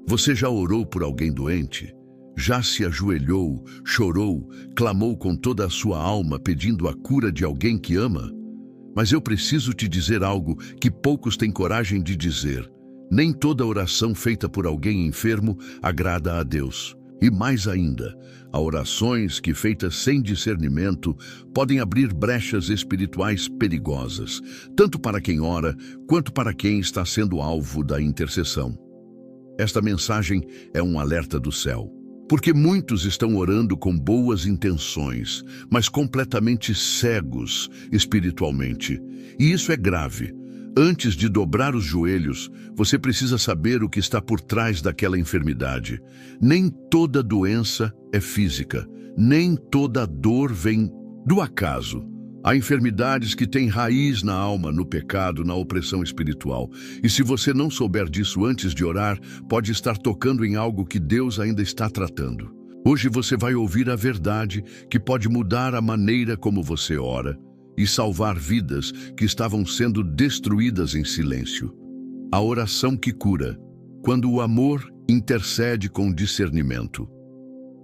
Você já orou por alguém doente? Já se ajoelhou, chorou, clamou com toda a sua alma pedindo a cura de alguém que ama? Mas eu preciso te dizer algo que poucos têm coragem de dizer. Nem toda oração feita por alguém enfermo agrada a Deus. E mais ainda, há orações que, feitas sem discernimento, podem abrir brechas espirituais perigosas, tanto para quem ora, quanto para quem está sendo alvo da intercessão. Esta mensagem é um alerta do céu, porque muitos estão orando com boas intenções, mas completamente cegos espiritualmente. E isso é grave. Antes de dobrar os joelhos, você precisa saber o que está por trás daquela enfermidade. Nem toda doença é física, nem toda dor vem do acaso. Há enfermidades que têm raiz na alma, no pecado, na opressão espiritual. E se você não souber disso antes de orar, pode estar tocando em algo que Deus ainda está tratando. Hoje você vai ouvir a verdade que pode mudar a maneira como você ora e salvar vidas que estavam sendo destruídas em silêncio. A oração que cura, quando o amor intercede com discernimento.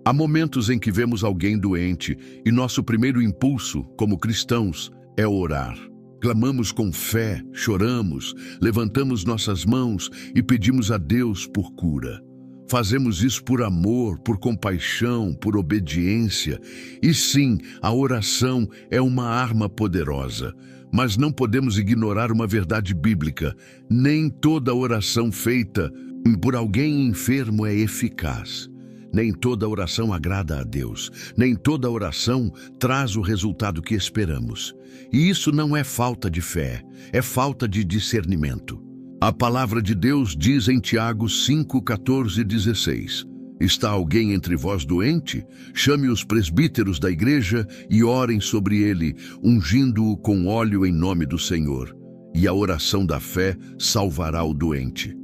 Há momentos em que vemos alguém doente e nosso primeiro impulso, como cristãos, é orar. Clamamos com fé, choramos, levantamos nossas mãos e pedimos a Deus por cura. Fazemos isso por amor, por compaixão, por obediência. E sim, a oração é uma arma poderosa. Mas não podemos ignorar uma verdade bíblica. Nem toda oração feita por alguém enfermo é eficaz. Nem toda oração agrada a Deus. Nem toda oração traz o resultado que esperamos. E isso não é falta de fé, é falta de discernimento. A palavra de Deus diz em Tiago 5:14-16: Está alguém entre vós doente? Chame os presbíteros da igreja e orem sobre ele, ungindo-o com óleo em nome do Senhor. E a oração da fé salvará o doente.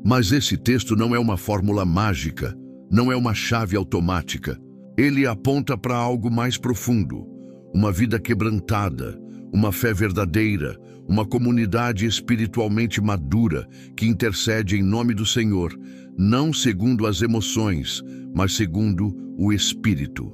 Mas esse texto não é uma fórmula mágica, não é uma chave automática. Ele aponta para algo mais profundo, uma vida quebrantada, uma fé verdadeira, uma comunidade espiritualmente madura que intercede em nome do Senhor, não segundo as emoções, mas segundo o Espírito.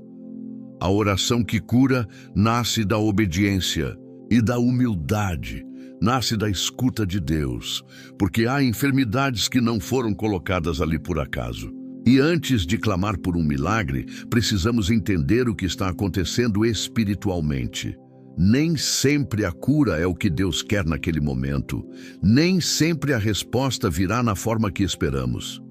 A oração que cura nasce da obediência e da humildade, nasce da escuta de Deus, porque há enfermidades que não foram colocadas ali por acaso. E antes de clamar por um milagre, precisamos entender o que está acontecendo espiritualmente. Nem sempre a cura é o que Deus quer naquele momento. Nem sempre a resposta virá na forma que esperamos.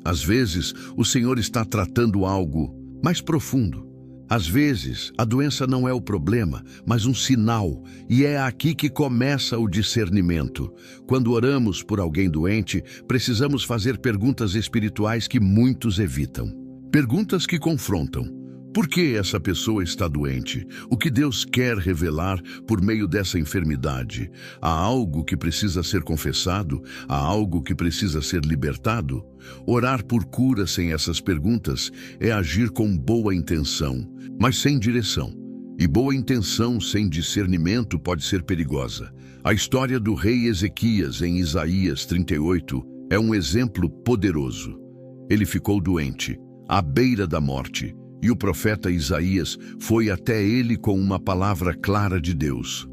Às vezes, o Senhor está tratando algo mais profundo. Às vezes, a doença não é o problema, mas um sinal. E é aqui que começa o discernimento. Quando oramos por alguém doente, precisamos fazer perguntas espirituais que muitos evitam. Perguntas que confrontam. Por que essa pessoa está doente? O que Deus quer revelar por meio dessa enfermidade? Há algo que precisa ser confessado? Há algo que precisa ser libertado? Orar por cura sem essas perguntas é agir com boa intenção, mas sem direção. E boa intenção sem discernimento pode ser perigosa. A história do rei Ezequias em Isaías 38 é um exemplo poderoso. Ele ficou doente, à beira da morte. E o profeta Isaías foi até ele com uma palavra clara de Deus.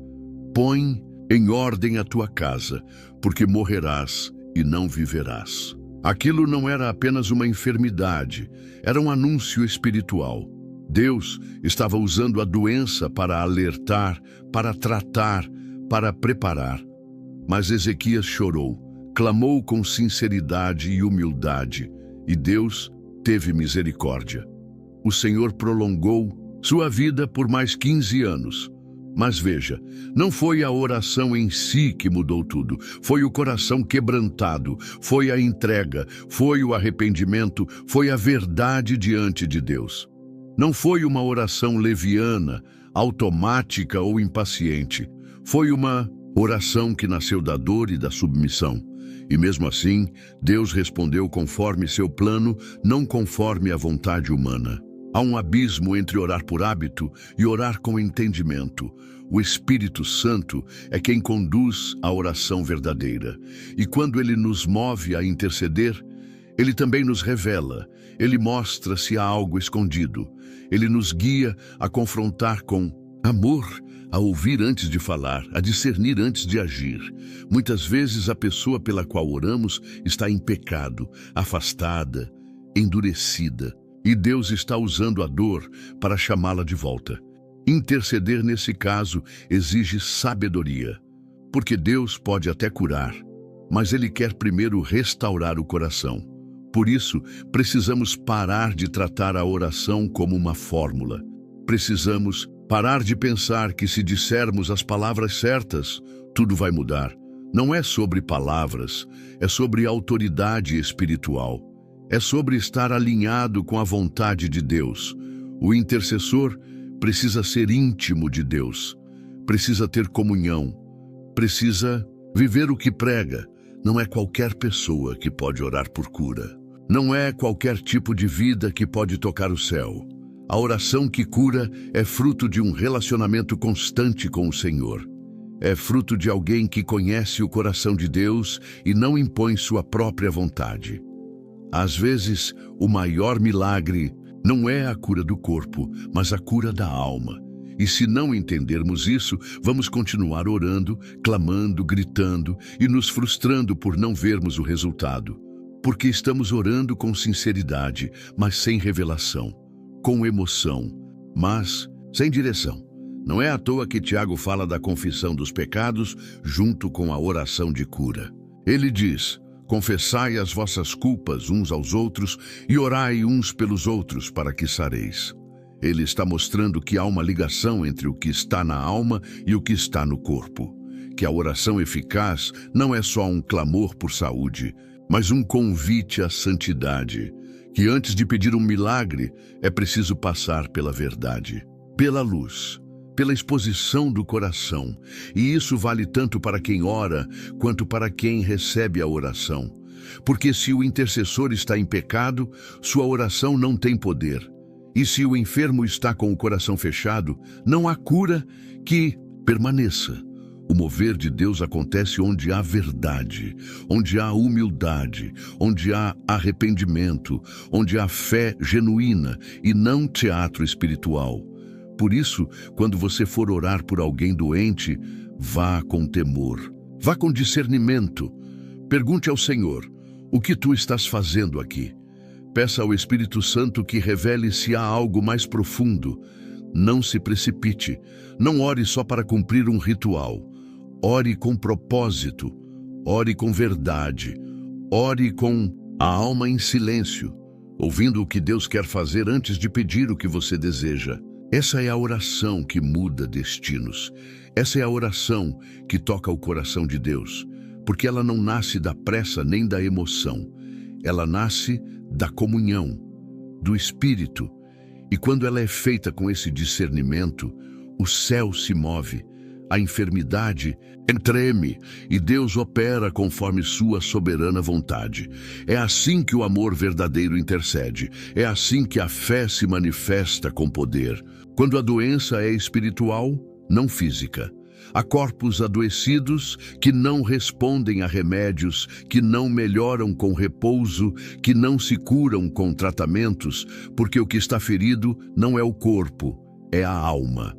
Põe em ordem a tua casa, porque morrerás e não viverás. Aquilo não era apenas uma enfermidade, era um anúncio espiritual. Deus estava usando a doença para alertar, para tratar, para preparar. Mas Ezequias chorou, clamou com sinceridade e humildade, e Deus teve misericórdia. O Senhor prolongou sua vida por mais 15 anos. Mas veja, não foi a oração em si que mudou tudo. Foi o coração quebrantado, foi a entrega, foi o arrependimento, foi a verdade diante de Deus. Não foi uma oração leviana, automática ou impaciente. Foi uma oração que nasceu da dor e da submissão. E mesmo assim, Deus respondeu conforme seu plano, não conforme a vontade humana. Há um abismo entre orar por hábito e orar com entendimento. O Espírito Santo é quem conduz a oração verdadeira. E quando ele nos move a interceder, Ele também nos revela, ele mostra se há algo escondido. Ele nos guia a confrontar com amor, a ouvir antes de falar, a discernir antes de agir. Muitas vezes a pessoa pela qual oramos está em pecado, afastada, endurecida, e Deus está usando a dor para chamá-la de volta. Interceder nesse caso exige sabedoria, porque Deus pode até curar, mas Ele quer primeiro restaurar o coração. Por isso, precisamos parar de tratar a oração como uma fórmula. Precisamos parar de pensar que se dissermos as palavras certas, tudo vai mudar. Não é sobre palavras, é sobre autoridade espiritual. É sobre estar alinhado com a vontade de Deus. O intercessor precisa ser íntimo de Deus, precisa ter comunhão, precisa viver o que prega. Não é qualquer pessoa que pode orar por cura. Não é qualquer tipo de vida que pode tocar o céu. A oração que cura é fruto de um relacionamento constante com o Senhor. É fruto de alguém que conhece o coração de Deus e não impõe sua própria vontade. Às vezes, o maior milagre não é a cura do corpo, mas a cura da alma. E se não entendermos isso, vamos continuar orando, clamando, gritando e nos frustrando por não vermos o resultado. Porque estamos orando com sinceridade, mas sem revelação, com emoção, mas sem direção. Não é à toa que Tiago fala da confissão dos pecados junto com a oração de cura. Ele diz: confessai as vossas culpas uns aos outros e orai uns pelos outros para que sareis. Ele está mostrando que há uma ligação entre o que está na alma e o que está no corpo. Que a oração eficaz não é só um clamor por saúde, mas um convite à santidade. Que antes de pedir um milagre, é preciso passar pela verdade, pela luz, pela exposição do coração. E isso vale tanto para quem ora, quanto para quem recebe a oração. Porque se o intercessor está em pecado, sua oração não tem poder. E se o enfermo está com o coração fechado, não há cura que permaneça. O mover de Deus acontece onde há verdade, onde há humildade, onde há arrependimento, onde há fé genuína e não teatro espiritual. Por isso, quando você for orar por alguém doente, vá com temor, vá com discernimento. Pergunte ao Senhor: o que tu estás fazendo aqui? Peça ao Espírito Santo que revele se há algo mais profundo. Não se precipite, não ore só para cumprir um ritual. Ore com propósito, ore com verdade, ore com a alma em silêncio, ouvindo o que Deus quer fazer antes de pedir o que você deseja. Essa é a oração que muda destinos. Essa é a oração que toca o coração de Deus, porque ela não nasce da pressa nem da emoção. Ela nasce da comunhão, do Espírito. E quando ela é feita com esse discernimento, o céu se move, a enfermidade treme e Deus opera conforme sua soberana vontade. É assim que o amor verdadeiro intercede. É assim que a fé se manifesta com poder. Quando a doença é espiritual, não física. Há corpos adoecidos que não respondem a remédios, que não melhoram com repouso, que não se curam com tratamentos, porque o que está ferido não é o corpo, é a alma.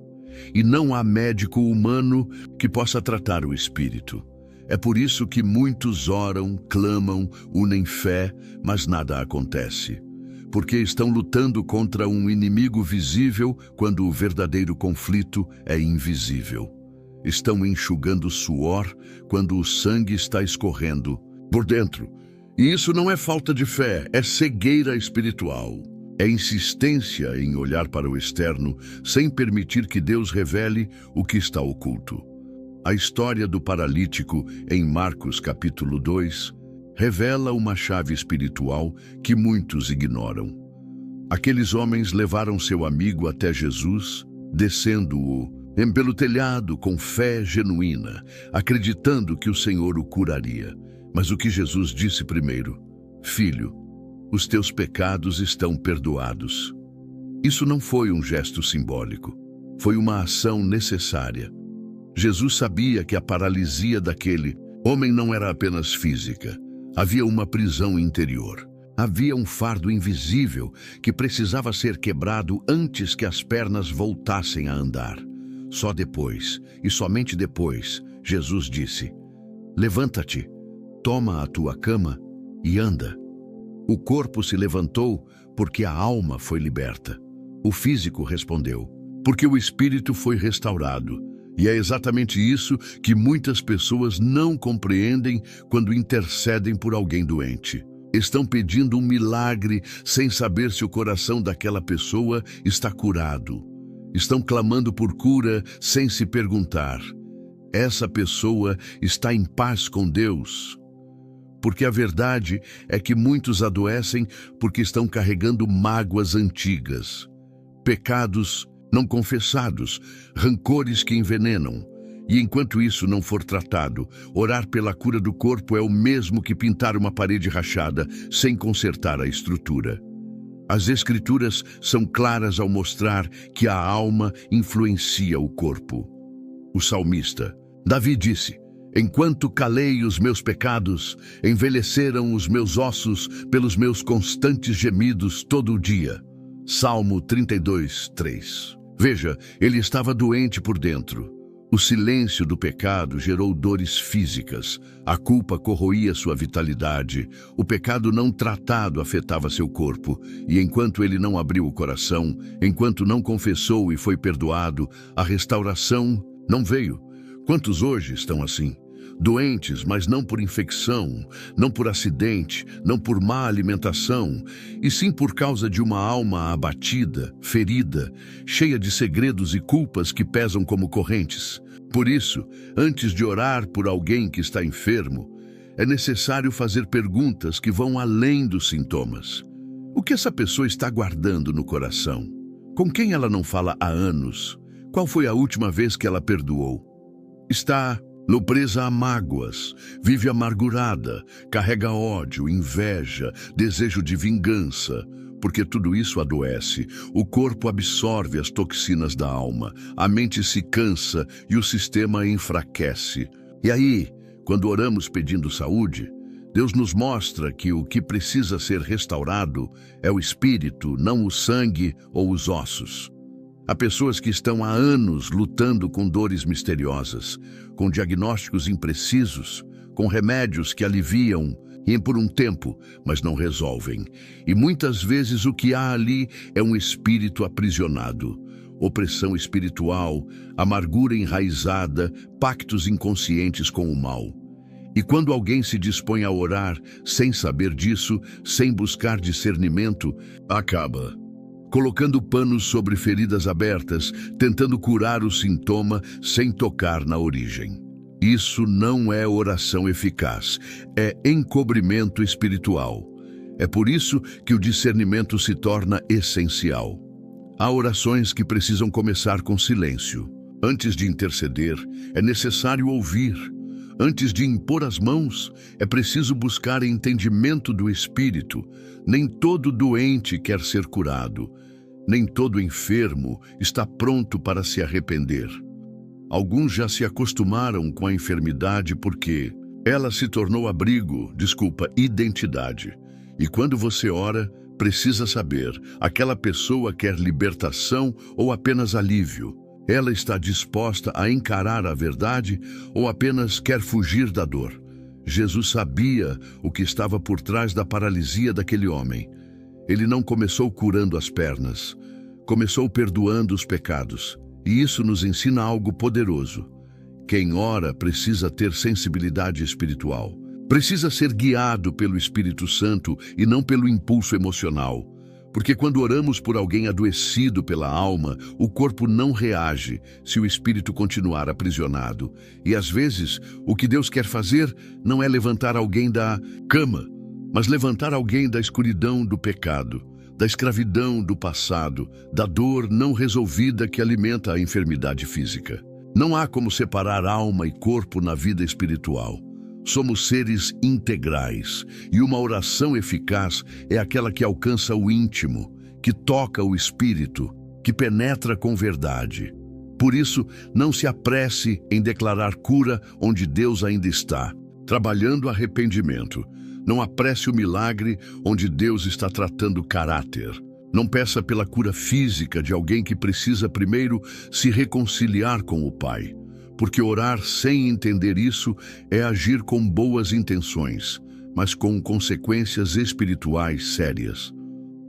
E não há médico humano que possa tratar o espírito. É por isso que muitos oram, clamam, unem fé, mas nada acontece. Porque estão lutando contra um inimigo visível quando o verdadeiro conflito é invisível. Estão enxugando suor quando o sangue está escorrendo por dentro. E isso não é falta de fé, é cegueira espiritual. É insistência em olhar para o externo sem permitir que Deus revele o que está oculto. A história do paralítico em Marcos capítulo 2 revela uma chave espiritual que muitos ignoram. Aqueles homens levaram seu amigo até Jesus, descendo-o pelo telhado com fé genuína, acreditando que o Senhor o curaria. Mas o que Jesus disse primeiro? Filho, os teus pecados estão perdoados. Isso não foi um gesto simbólico, foi uma ação necessária. Jesus sabia que a paralisia daquele homem não era apenas física, havia uma prisão interior. Havia um fardo invisível que precisava ser quebrado antes que as pernas voltassem a andar. Só depois, e somente depois, Jesus disse: levanta-te, toma a tua cama e anda. O corpo se levantou porque a alma foi liberta. O físico respondeu, porque o espírito foi restaurado. E é exatamente isso que muitas pessoas não compreendem quando intercedem por alguém doente. Estão pedindo um milagre sem saber se o coração daquela pessoa está curado. Estão clamando por cura sem se perguntar: essa pessoa está em paz com Deus? Porque a verdade é que muitos adoecem porque estão carregando mágoas antigas, pecados não confessados, rancores que envenenam. E enquanto isso não for tratado, orar pela cura do corpo é o mesmo que pintar uma parede rachada sem consertar a estrutura. As Escrituras são claras ao mostrar que a alma influencia o corpo. O salmista Davi disse: enquanto calei os meus pecados, envelheceram os meus ossos pelos meus constantes gemidos todo o dia. Salmo 32:3. Veja, ele estava doente por dentro. O silêncio do pecado gerou dores físicas. A culpa corroía sua vitalidade. O pecado não tratado afetava seu corpo. E enquanto ele não abriu o coração, enquanto não confessou e foi perdoado, a restauração não veio. Quantos hoje estão assim? Doentes, mas não por infecção, não por acidente, não por má alimentação, e sim por causa de uma alma abatida, ferida, cheia de segredos e culpas que pesam como correntes. Por isso, antes de orar por alguém que está enfermo, é necessário fazer perguntas que vão além dos sintomas. O que essa pessoa está guardando no coração? Com quem ela não fala há anos? Qual foi a última vez que ela perdoou? Está presa a mágoas, vive amargurada, carrega ódio, inveja, desejo de vingança, porque tudo isso adoece. O corpo absorve as toxinas da alma, a mente se cansa e o sistema enfraquece. E aí, quando oramos pedindo saúde, Deus nos mostra que o que precisa ser restaurado é o espírito, não o sangue ou os ossos. Há pessoas que estão há anos lutando com dores misteriosas, com diagnósticos imprecisos, com remédios que aliviam e por um tempo, mas não resolvem. E muitas vezes o que há ali é um espírito aprisionado, opressão espiritual, amargura enraizada, pactos inconscientes com o mal. E quando alguém se dispõe a orar sem saber disso, sem buscar discernimento, acaba colocando panos sobre feridas abertas, tentando curar o sintoma sem tocar na origem. Isso não é oração eficaz, é encobrimento espiritual. É por isso que o discernimento se torna essencial. Há orações que precisam começar com silêncio. Antes de interceder, é necessário ouvir. Antes de impor as mãos, é preciso buscar entendimento do Espírito. Nem todo doente quer ser curado. Nem todo enfermo está pronto para se arrepender. Alguns já se acostumaram com a enfermidade porque ela se tornou identidade. E quando você ora, precisa saber, aquela pessoa quer libertação ou apenas alívio? Ela está disposta a encarar a verdade ou apenas quer fugir da dor? Jesus sabia o que estava por trás da paralisia daquele homem. Ele não começou curando as pernas, começou perdoando os pecados. E isso nos ensina algo poderoso. Quem ora precisa ter sensibilidade espiritual. Precisa ser guiado pelo Espírito Santo e não pelo impulso emocional. Porque quando oramos por alguém adoecido pela alma, o corpo não reage se o espírito continuar aprisionado. E às vezes, o que Deus quer fazer não é levantar alguém da cama, mas levantar alguém da escuridão do pecado, da escravidão do passado, da dor não resolvida que alimenta a enfermidade física. Não há como separar alma e corpo na vida espiritual. Somos seres integrais, e uma oração eficaz é aquela que alcança o íntimo, que toca o espírito, que penetra com verdade. Por isso, não se apresse em declarar cura onde Deus ainda está, trabalhando arrependimento. Não apresse o milagre onde Deus está tratando caráter. Não peça pela cura física de alguém que precisa primeiro se reconciliar com o Pai, porque orar sem entender isso é agir com boas intenções, mas com consequências espirituais sérias.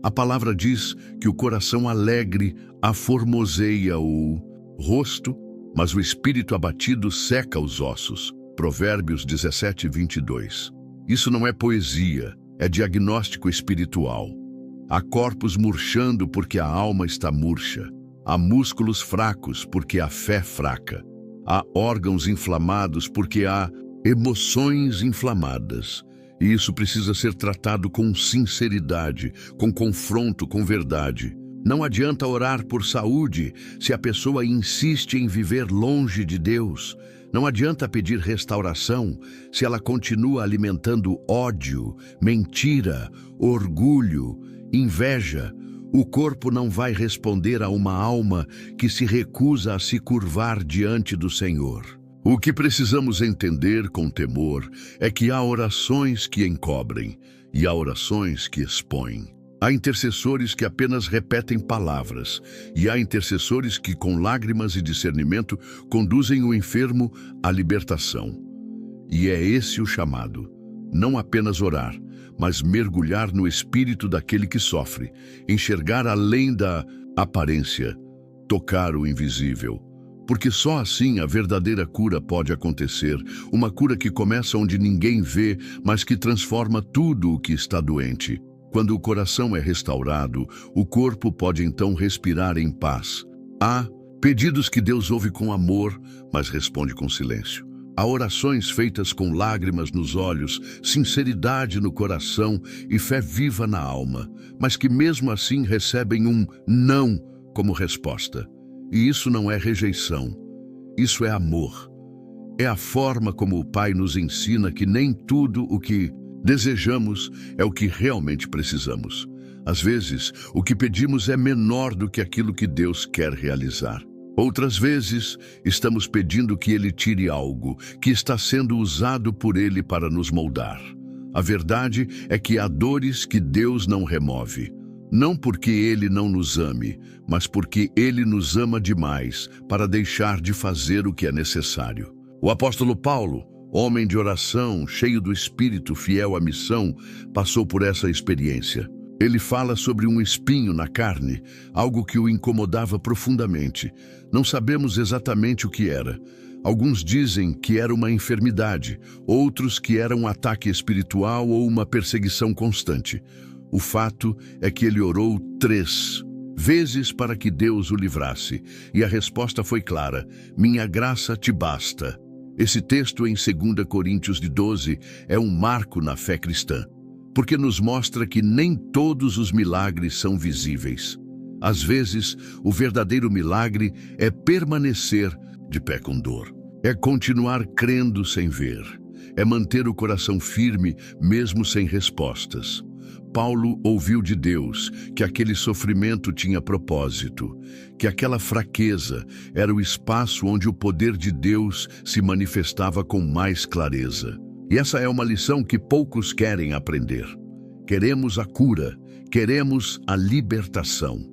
A palavra diz que o coração alegre aformoseia o rosto, mas o espírito abatido seca os ossos. Provérbios 17:22. Isso não é poesia, é diagnóstico espiritual. Há corpos murchando porque a alma está murcha. Há músculos fracos porque a fé é fraca. Há órgãos inflamados porque há emoções inflamadas. E isso precisa ser tratado com sinceridade, com confronto, com verdade. Não adianta orar por saúde se a pessoa insiste em viver longe de Deus. Não adianta pedir restauração se ela continua alimentando ódio, mentira, orgulho, inveja. O corpo não vai responder a uma alma que se recusa a se curvar diante do Senhor. O que precisamos entender com temor é que há orações que encobrem e há orações que expõem. Há intercessores que apenas repetem palavras e há intercessores que, com lágrimas e discernimento, conduzem o enfermo à libertação. E é esse o chamado. Não apenas orar, mas mergulhar no espírito daquele que sofre, enxergar além da aparência, tocar o invisível. Porque só assim a verdadeira cura pode acontecer, uma cura que começa onde ninguém vê, mas que transforma tudo o que está doente. Quando o coração é restaurado, o corpo pode então respirar em paz. Há pedidos que Deus ouve com amor, mas responde com silêncio. Há orações feitas com lágrimas nos olhos, sinceridade no coração e fé viva na alma, mas que mesmo assim recebem um não como resposta. E isso não é rejeição, isso é amor. É a forma como o Pai nos ensina que nem tudo o que desejamos é o que realmente precisamos. Às vezes, o que pedimos é menor do que aquilo que Deus quer realizar. Outras vezes, estamos pedindo que Ele tire algo que está sendo usado por Ele para nos moldar. A verdade é que há dores que Deus não remove. Não porque Ele não nos ame, mas porque Ele nos ama demais para deixar de fazer o que é necessário. O apóstolo Paulo, homem de oração, cheio do Espírito, fiel à missão, passou por essa experiência. Ele fala sobre um espinho na carne, algo que o incomodava profundamente. Não sabemos exatamente o que era. Alguns dizem que era uma enfermidade, outros que era um ataque espiritual ou uma perseguição constante. O fato é que ele orou 3 vezes para que Deus o livrasse, e a resposta foi clara: minha graça te basta. Esse texto em 2 Coríntios 12 é um marco na fé cristã, porque nos mostra que nem todos os milagres são visíveis. Às vezes, o verdadeiro milagre é permanecer de pé com dor, é continuar crendo sem ver, é manter o coração firme mesmo sem respostas. Paulo ouviu de Deus que aquele sofrimento tinha propósito, que aquela fraqueza era o espaço onde o poder de Deus se manifestava com mais clareza. E essa é uma lição que poucos querem aprender. Queremos a cura, queremos a libertação.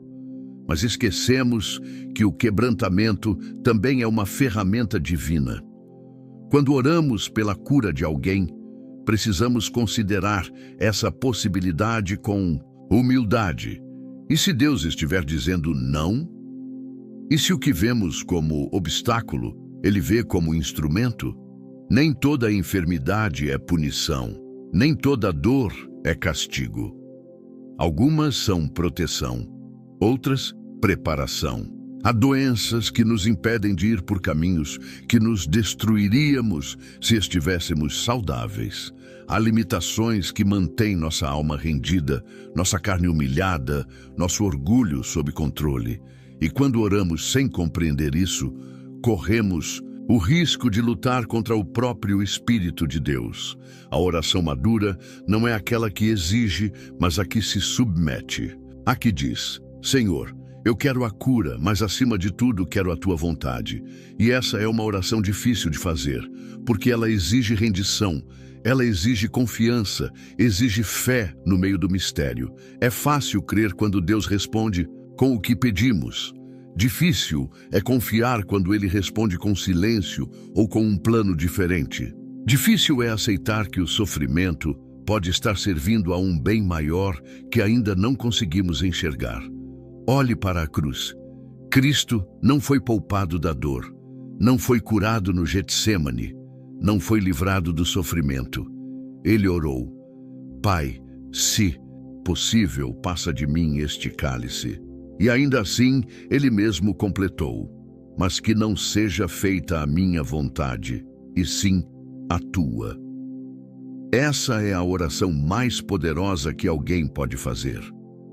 Mas esquecemos que o quebrantamento também é uma ferramenta divina. Quando oramos pela cura de alguém, precisamos considerar essa possibilidade com humildade. E se Deus estiver dizendo não? E se o que vemos como obstáculo, Ele vê como instrumento? Nem toda enfermidade é punição, nem toda dor é castigo. Algumas são proteção, outras preparação. Há doenças que nos impedem de ir por caminhos que nos destruiríamos se estivéssemos saudáveis. Há limitações que mantêm nossa alma rendida, nossa carne humilhada, nosso orgulho sob controle. E quando oramos sem compreender isso, corremos o risco de lutar contra o próprio Espírito de Deus. A oração madura não é aquela que exige, mas a que se submete. A que diz: Senhor, eu quero a cura, mas acima de tudo quero a tua vontade. E essa é uma oração difícil de fazer, porque ela exige rendição, Ela exige confiança, exige fé no meio do mistério. É fácil crer quando Deus responde com o que pedimos. Difícil é confiar quando Ele responde com silêncio ou com um plano diferente. Difícil é aceitar que o sofrimento pode estar servindo a um bem maior que ainda não conseguimos enxergar. Olhe para a cruz. Cristo não foi poupado da dor, não foi curado no Getsêmani, não foi livrado do sofrimento. Ele orou: Pai, se possível, passa de mim este cálice. E ainda assim, ele mesmo completou: mas que não seja feita a minha vontade, e sim a tua. Essa é a oração mais poderosa que alguém pode fazer.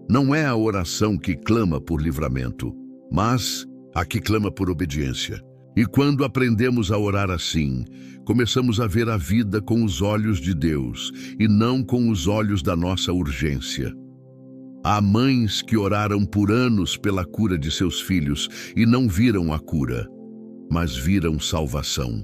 Não é a oração que clama por livramento, mas a que clama por obediência. E quando aprendemos a orar assim, começamos a ver a vida com os olhos de Deus e não com os olhos da nossa urgência. Há mães que oraram por anos pela cura de seus filhos e não viram a cura, mas viram salvação.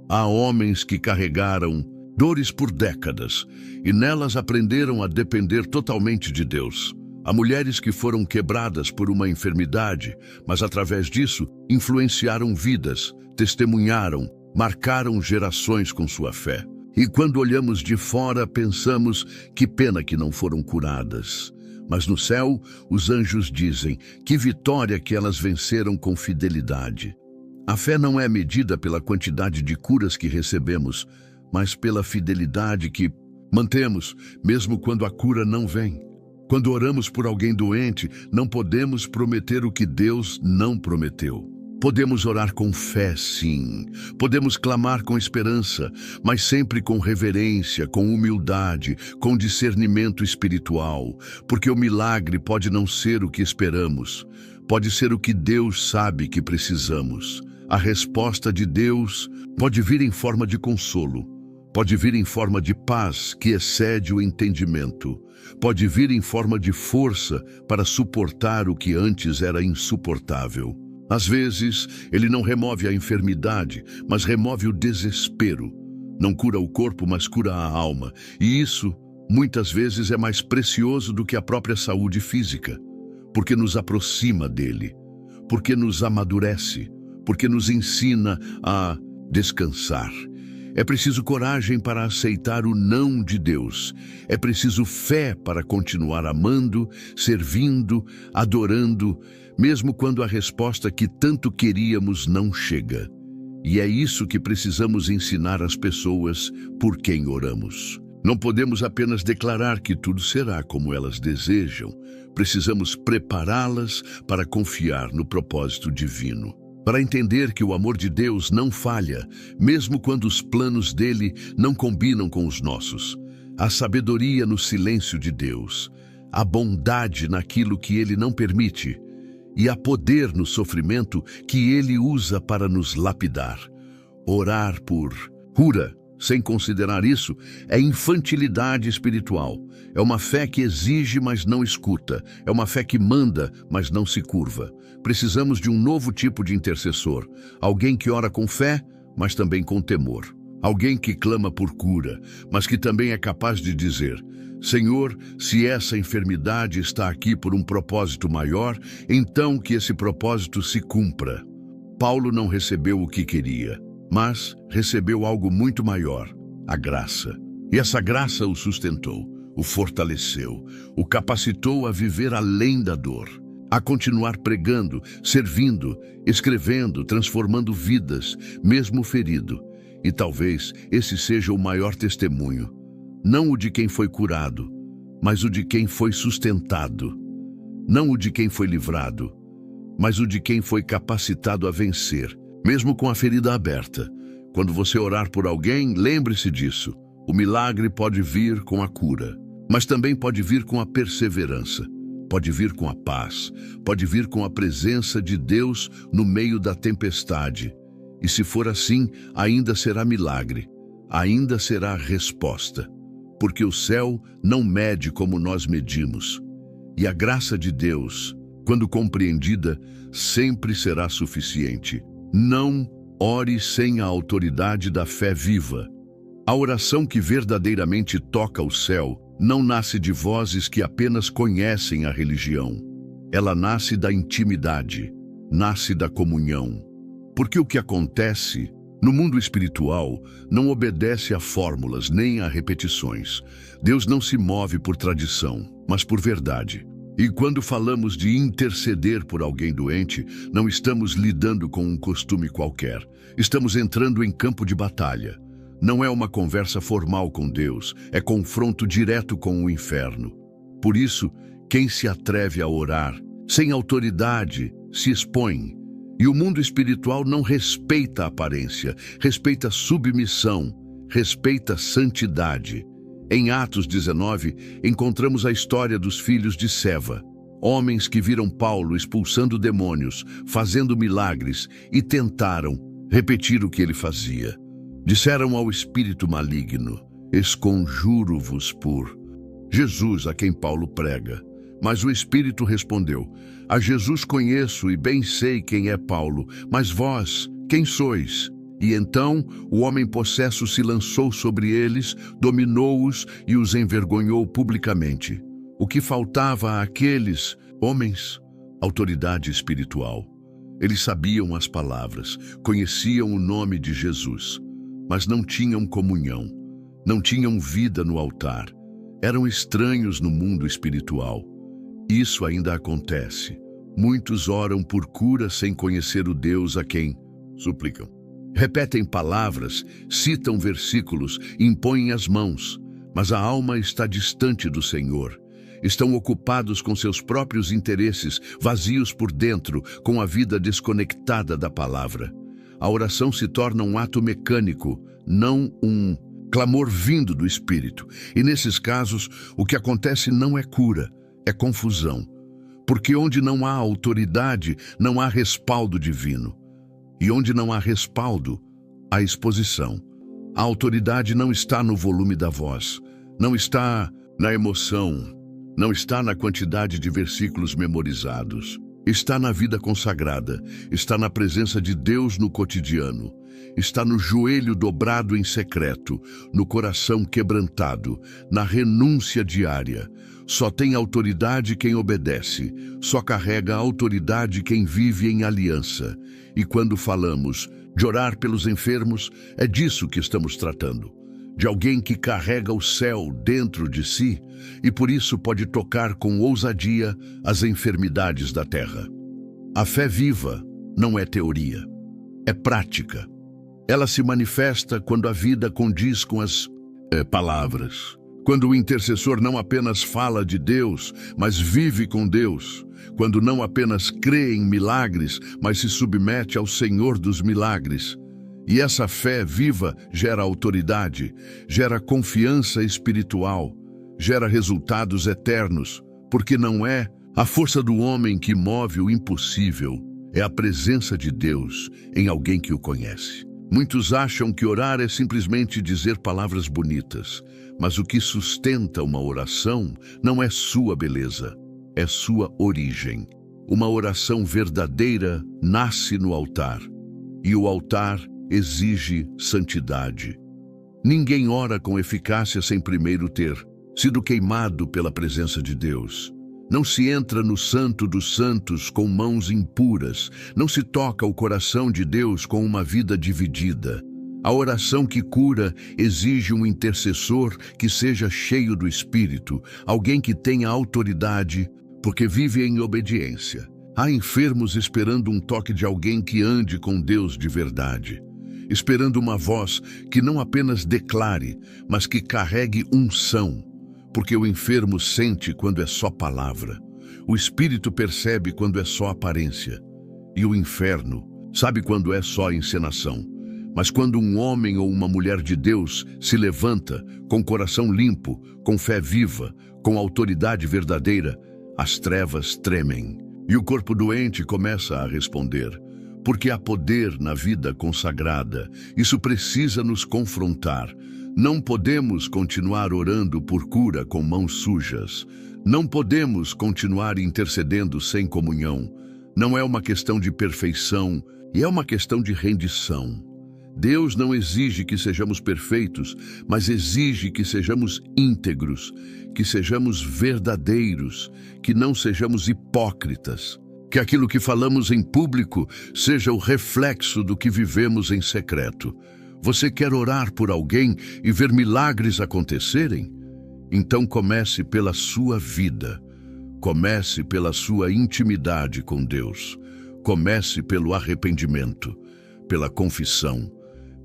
Há homens que carregaram dores por décadas e nelas aprenderam a depender totalmente de Deus. Há mulheres que foram quebradas por uma enfermidade, mas através disso influenciaram vidas, testemunharam, marcaram gerações com sua fé. E quando olhamos de fora, pensamos: que pena que não foram curadas. Mas no céu, os anjos dizem: que vitória que elas venceram com fidelidade. A fé não é medida pela quantidade de curas que recebemos, mas pela fidelidade que mantemos, mesmo quando a cura não vem. Quando oramos por alguém doente, não podemos prometer o que Deus não prometeu. Podemos orar com fé, sim. Podemos clamar com esperança, mas sempre com reverência, com humildade, com discernimento espiritual, porque o milagre pode não ser o que esperamos, pode ser o que Deus sabe que precisamos. A resposta de Deus pode vir em forma de consolo, pode vir em forma de paz que excede o entendimento, pode vir em forma de força para suportar o que antes era insuportável. Às vezes, ele não remove a enfermidade, mas remove o desespero. Não cura o corpo, mas cura a alma. E isso, muitas vezes, é mais precioso do que a própria saúde física, porque nos aproxima dele, porque nos amadurece, porque nos ensina a descansar. É preciso coragem para aceitar o não de Deus. É preciso fé para continuar amando, servindo, adorando, mesmo quando a resposta que tanto queríamos não chega. E é isso que precisamos ensinar às pessoas por quem oramos. Não podemos apenas declarar que tudo será como elas desejam. Precisamos prepará-las para confiar no propósito divino. Para entender que o amor de Deus não falha, mesmo quando os planos dele não combinam com os nossos. A sabedoria no silêncio de Deus, a bondade naquilo que ele não permite, e há poder no sofrimento que ele usa para nos lapidar. Orar por cura, sem considerar isso, é infantilidade espiritual. É uma fé que exige, mas não escuta. É uma fé que manda, mas não se curva. Precisamos de um novo tipo de intercessor. Alguém que ora com fé, mas também com temor. Alguém que clama por cura, mas que também é capaz de dizer: Senhor, se essa enfermidade está aqui por um propósito maior, então que esse propósito se cumpra. Paulo não recebeu o que queria, mas recebeu algo muito maior, a graça. E essa graça o sustentou, o fortaleceu, o capacitou a viver além da dor, a continuar pregando, servindo, escrevendo, transformando vidas, mesmo ferido. E talvez esse seja o maior testemunho, não o de quem foi curado, mas o de quem foi sustentado. Não o de quem foi livrado, mas o de quem foi capacitado a vencer, mesmo com a ferida aberta. Quando você orar por alguém, lembre-se disso. O milagre pode vir com a cura, mas também pode vir com a perseverança. Pode vir com a paz, pode vir com a presença de Deus no meio da tempestade. E se for assim, ainda será milagre, ainda será resposta. Porque o céu não mede como nós medimos. E a graça de Deus, quando compreendida, sempre será suficiente. Não ore sem a autoridade da fé viva. A oração que verdadeiramente toca o céu não nasce de vozes que apenas conhecem a religião. Ela nasce da intimidade, nasce da comunhão. Porque o que acontece no mundo espiritual não obedece a fórmulas nem a repetições. Deus não se move por tradição, mas por verdade. E quando falamos de interceder por alguém doente, não estamos lidando com um costume qualquer. Estamos entrando em campo de batalha. Não é uma conversa formal com Deus, é confronto direto com o inferno. Por isso, quem se atreve a orar, sem autoridade, se expõe. E o mundo espiritual não respeita a aparência, respeita a submissão, respeita a santidade. Em Atos 19, encontramos a história dos filhos de Seva, homens que viram Paulo expulsando demônios, fazendo milagres e tentaram repetir o que ele fazia. Disseram ao espírito maligno: "Esconjuro-vos por Jesus, a quem Paulo prega." Mas o espírito respondeu: "A Jesus conheço e bem sei quem é Paulo, mas vós, quem sois?" E então o homem possesso se lançou sobre eles, dominou-os e os envergonhou publicamente. O que faltava àqueles homens? Autoridade espiritual. Eles sabiam as palavras, conheciam o nome de Jesus, mas não tinham comunhão, não tinham vida no altar. Eram estranhos no mundo espiritual. Isso ainda acontece. Muitos oram por cura sem conhecer o Deus a quem suplicam. Repetem palavras, citam versículos, impõem as mãos, mas a alma está distante do Senhor. Estão ocupados com seus próprios interesses, vazios por dentro, com a vida desconectada da palavra. A oração se torna um ato mecânico, não um clamor vindo do Espírito. E nesses casos, o que acontece não é cura, é confusão. Porque onde não há autoridade, não há respaldo divino. E onde não há respaldo, há exposição. A autoridade não está no volume da voz, não está na emoção, não está na quantidade de versículos memorizados. Está na vida consagrada, está na presença de Deus no cotidiano, está no joelho dobrado em secreto, no coração quebrantado, na renúncia diária. Só tem autoridade quem obedece, só carrega autoridade quem vive em aliança. E quando falamos de orar pelos enfermos, é disso que estamos tratando. De alguém que carrega o céu dentro de si e por isso pode tocar com ousadia as enfermidades da terra. A fé viva não é teoria, é prática. Ela se manifesta quando a vida condiz com as palavras. Quando o intercessor não apenas fala de Deus, mas vive com Deus. Quando não apenas crê em milagres, mas se submete ao Senhor dos milagres. E essa fé viva gera autoridade, gera confiança espiritual, gera resultados eternos, porque não é a força do homem que move o impossível, é a presença de Deus em alguém que o conhece. Muitos acham que orar é simplesmente dizer palavras bonitas, mas o que sustenta uma oração não é sua beleza, é sua origem. Uma oração verdadeira nasce no altar, e o altar exige santidade. Ninguém ora com eficácia sem primeiro ter sido queimado pela presença de Deus. Não se entra no Santo dos Santos com mãos impuras. Não se toca o coração de Deus com uma vida dividida. A oração que cura exige um intercessor que seja cheio do Espírito, alguém que tenha autoridade, porque vive em obediência. Há enfermos esperando um toque de alguém que ande com Deus de verdade, esperando uma voz que não apenas declare, mas que carregue unção, porque o enfermo sente quando é só palavra, o espírito percebe quando é só aparência, e o inferno sabe quando é só encenação. Mas quando um homem ou uma mulher de Deus se levanta com coração limpo, com fé viva, com autoridade verdadeira, as trevas tremem e o corpo doente começa a responder. Porque há poder na vida consagrada. Isso precisa nos confrontar. Não podemos continuar orando por cura com mãos sujas. Não podemos continuar intercedendo sem comunhão. Não é uma questão de perfeição, e é uma questão de rendição. Deus não exige que sejamos perfeitos, mas exige que sejamos íntegros, que sejamos verdadeiros, que não sejamos hipócritas, que aquilo que falamos em público seja o reflexo do que vivemos em secreto. Você quer orar por alguém e ver milagres acontecerem? Então comece pela sua vida. Comece pela sua intimidade com Deus. Comece pelo arrependimento, pela confissão,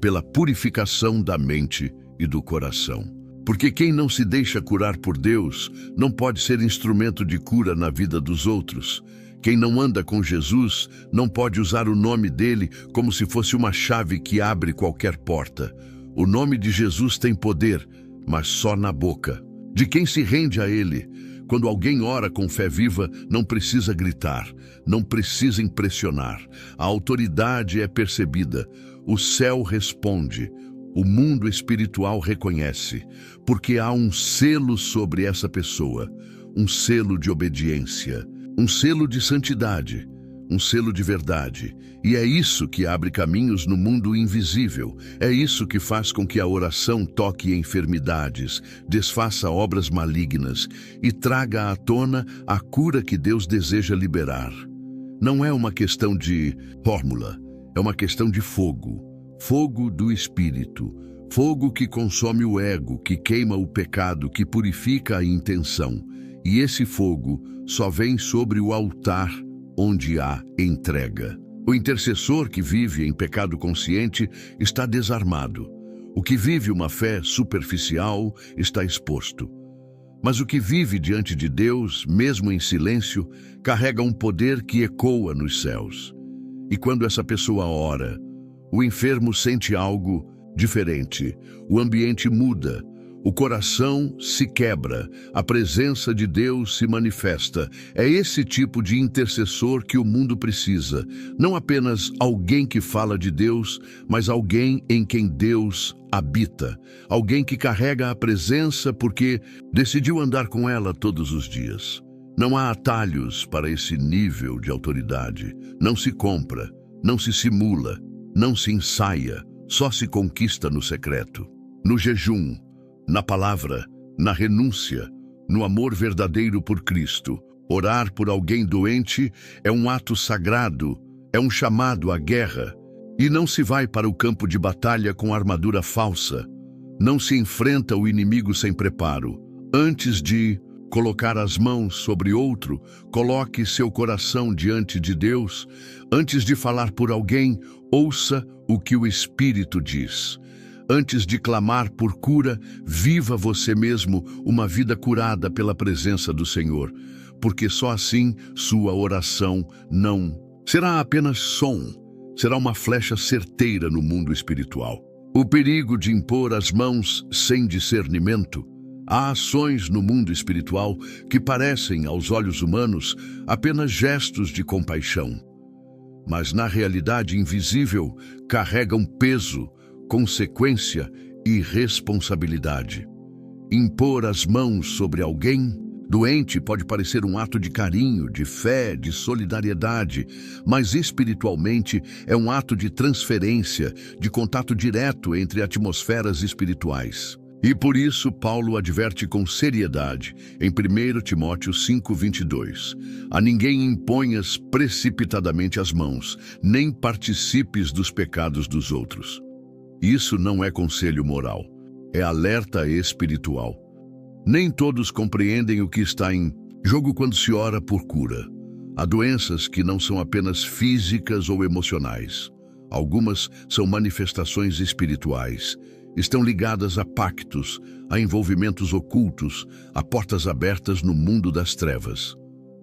pela purificação da mente e do coração. Porque quem não se deixa curar por Deus não pode ser instrumento de cura na vida dos outros. Quem não anda com Jesus não pode usar o nome dele como se fosse uma chave que abre qualquer porta. O nome de Jesus tem poder, mas só na boca. De quem se rende a ele. Quando alguém ora com fé viva, não precisa gritar, não precisa impressionar. A autoridade é percebida, o céu responde, o mundo espiritual reconhece, porque há um selo sobre essa pessoa, um selo de obediência, um selo de santidade, um selo de verdade. E é isso que abre caminhos no mundo invisível. É isso que faz com que a oração toque enfermidades, desfaça obras malignas e traga à tona a cura que Deus deseja liberar. Não é uma questão de fórmula, é uma questão de fogo. Fogo do Espírito. Fogo que consome o ego, que queima o pecado, que purifica a intenção. E esse fogo só vem sobre o altar onde há entrega. O intercessor que vive em pecado consciente está desarmado. O que vive uma fé superficial está exposto. Mas o que vive diante de Deus, mesmo em silêncio, carrega um poder que ecoa nos céus. E quando essa pessoa ora, o enfermo sente algo diferente. O ambiente muda. O coração se quebra, a presença de Deus se manifesta. É esse tipo de intercessor que o mundo precisa. Não apenas alguém que fala de Deus, mas alguém em quem Deus habita. Alguém que carrega a presença porque decidiu andar com ela todos os dias. Não há atalhos para esse nível de autoridade. Não se compra, não se simula, não se ensaia, só se conquista no secreto. No jejum, na palavra, na renúncia, no amor verdadeiro por Cristo. Orar por alguém doente é um ato sagrado, é um chamado à guerra. E não se vai para o campo de batalha com armadura falsa. Não se enfrenta o inimigo sem preparo. Antes de colocar as mãos sobre outro, coloque seu coração diante de Deus. Antes de falar por alguém, ouça o que o Espírito diz. Antes de clamar por cura, viva você mesmo uma vida curada pela presença do Senhor, porque só assim sua oração não será apenas som, será uma flecha certeira no mundo espiritual. O perigo de impor as mãos sem discernimento. Há ações no mundo espiritual que parecem, aos olhos humanos, apenas gestos de compaixão, mas na realidade invisível carregam peso, consequência e responsabilidade. Impor as mãos sobre alguém doente pode parecer um ato de carinho, de fé, de solidariedade, mas espiritualmente é um ato de transferência, de contato direto entre atmosferas espirituais. E por isso Paulo adverte com seriedade, em 1 Timóteo 5:22, a ninguém imponhas precipitadamente as mãos, nem participes dos pecados dos outros. Isso não é conselho moral, é alerta espiritual. Nem todos compreendem o que está em jogo quando se ora por cura. Há doenças que não são apenas físicas ou emocionais. Algumas são manifestações espirituais. Estão ligadas a pactos, a envolvimentos ocultos, a portas abertas no mundo das trevas.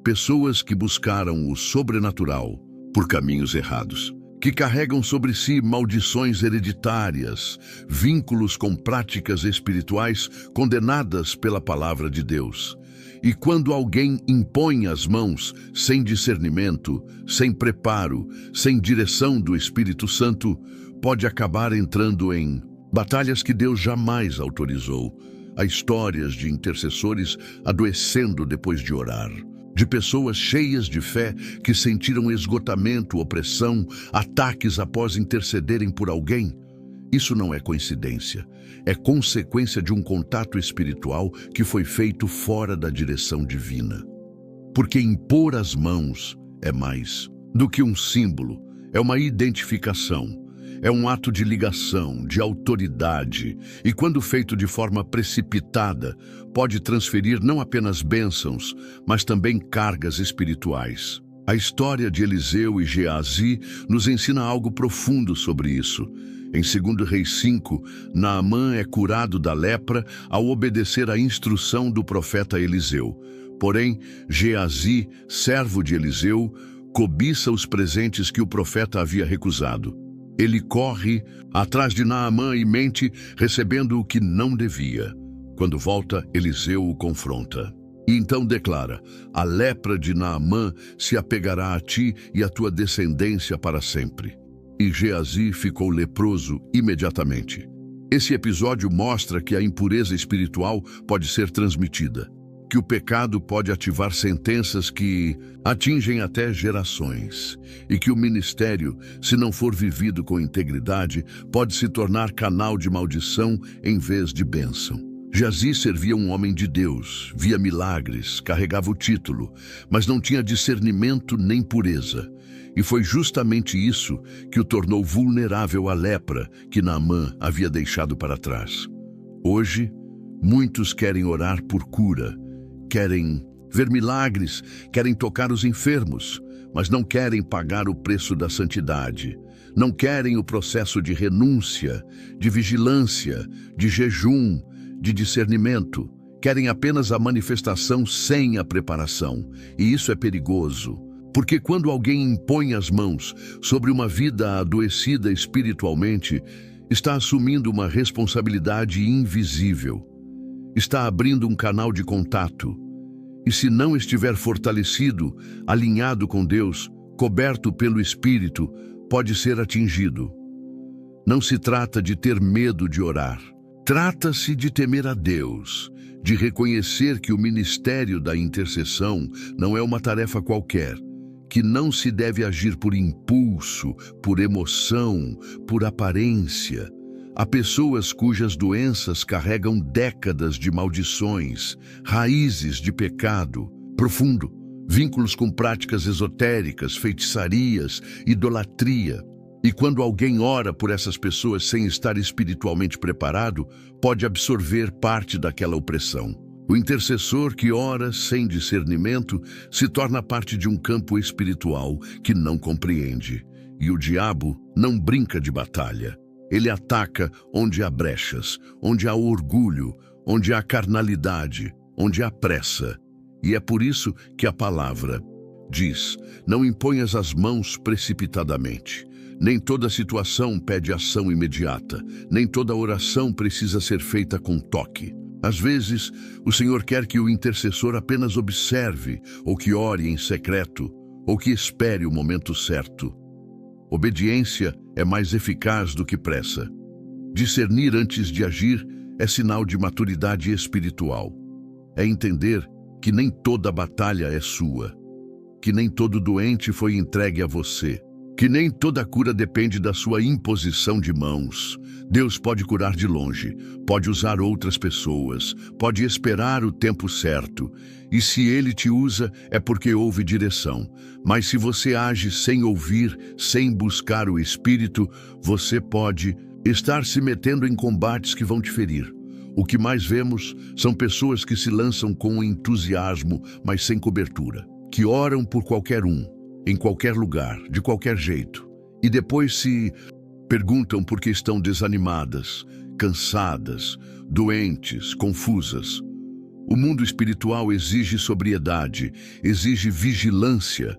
Pessoas que buscaram o sobrenatural por caminhos errados, que carregam sobre si maldições hereditárias, vínculos com práticas espirituais condenadas pela palavra de Deus. E quando alguém impõe as mãos sem discernimento, sem preparo, sem direção do Espírito Santo, pode acabar entrando em batalhas que Deus jamais autorizou. Há histórias de intercessores adoecendo depois de orar, de pessoas cheias de fé que sentiram esgotamento, opressão, ataques após intercederem por alguém. Isso não é coincidência, é consequência de um contato espiritual que foi feito fora da direção divina. Porque impor as mãos é mais do que um símbolo, é uma identificação, é um ato de ligação, de autoridade, e quando feito de forma precipitada, pode transferir não apenas bênçãos, mas também cargas espirituais. A história de Eliseu e Geazi nos ensina algo profundo sobre isso. Em 2 Reis 5, Naamã é curado da lepra ao obedecer à instrução do profeta Eliseu. Porém, Geazi, servo de Eliseu, cobiça os presentes que o profeta havia recusado. Ele corre atrás de Naamã e mente, recebendo o que não devia. Quando volta, Eliseu o confronta. E então declara: a lepra de Naamã se apegará a ti e à tua descendência para sempre. E Geazi ficou leproso imediatamente. Esse episódio mostra que a impureza espiritual pode ser transmitida, que o pecado pode ativar sentenças que atingem até gerações, e que o ministério, se não for vivido com integridade, pode se tornar canal de maldição em vez de bênção. Geazi servia um homem de Deus, via milagres, carregava o título, mas não tinha discernimento nem pureza. E foi justamente isso que o tornou vulnerável à lepra que Naamã havia deixado para trás. Hoje, muitos querem orar por cura, querem ver milagres, querem tocar os enfermos, mas não querem pagar o preço da santidade. Não querem o processo de renúncia, de vigilância, de jejum, de discernimento. Querem apenas a manifestação sem a preparação. E isso é perigoso. Porque quando alguém impõe as mãos sobre uma vida adoecida espiritualmente, está assumindo uma responsabilidade invisível. Está abrindo um canal de contato. E se não estiver fortalecido, alinhado com Deus, coberto pelo Espírito, pode ser atingido. Não se trata de ter medo de orar. Trata-se de temer a Deus, de reconhecer que o ministério da intercessão não é uma tarefa qualquer, que não se deve agir por impulso, por emoção, por aparência. Há pessoas cujas doenças carregam décadas de maldições, raízes de pecado profundo, vínculos com práticas esotéricas, feitiçarias, idolatria. E quando alguém ora por essas pessoas sem estar espiritualmente preparado, pode absorver parte daquela opressão. O intercessor que ora sem discernimento se torna parte de um campo espiritual que não compreende. E o diabo não brinca de batalha. Ele ataca onde há brechas, onde há orgulho, onde há carnalidade, onde há pressa. E é por isso que a palavra diz: não imponhas as mãos precipitadamente. Nem toda situação pede ação imediata. Nem toda oração precisa ser feita com toque. Às vezes, o Senhor quer que o intercessor apenas observe, ou que ore em secreto, ou que espere o momento certo. Obediência é mais eficaz do que pressa. Discernir antes de agir é sinal de maturidade espiritual. É entender que nem toda batalha é sua, que nem todo doente foi entregue a você, que nem toda cura depende da sua imposição de mãos. Deus pode curar de longe, pode usar outras pessoas, pode esperar o tempo certo. E se Ele te usa, é porque houve direção. Mas se você age sem ouvir, sem buscar o Espírito, você pode estar se metendo em combates que vão te ferir. O que mais vemos são pessoas que se lançam com entusiasmo, mas sem cobertura, que oram por qualquer um, em qualquer lugar, de qualquer jeito, e depois se perguntam por que estão desanimadas, cansadas, doentes, confusas. O mundo espiritual exige sobriedade, exige vigilância.